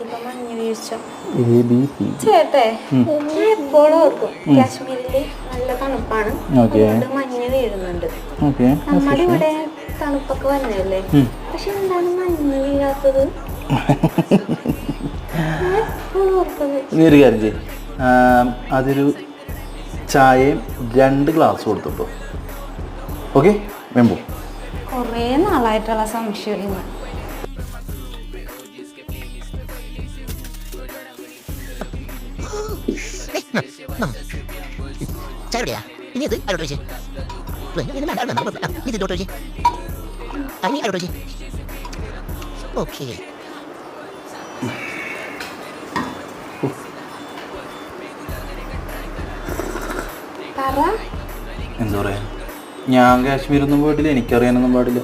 ആദ്യത്തെ മഞ്ഞ വീഴ്ച ABC. ചേട്ടേ എപ്പോഴും ഓർക്കും കാശ്മീരില് നല്ല തണുപ്പാണ്, അതുകൊണ്ട് മഞ്ഞ് വീഴുന്നുണ്ട്. നമ്മുടെ ഇവിടെ തണുപ്പൊക്കെ വന്നല്ലേ, പക്ഷെ എന്താണ് മഞ്ഞ് വീഴാത്തത്? നീ ഒരു കാര്യം ചെയ്യ്, അതൊരു ചായയും 2 ഗ്ലാസ് കൊടുത്തിട്ടോ. ഓക്കെ, വേമ്പോ. കുറേ നാളായിട്ടുള്ള സംശയം. എന്താ പറയാ, ഞാൻ കാശ്മീരൊന്നും പോയിട്ടില്ല, എനിക്കറിയാനൊന്നും പാടില്ല.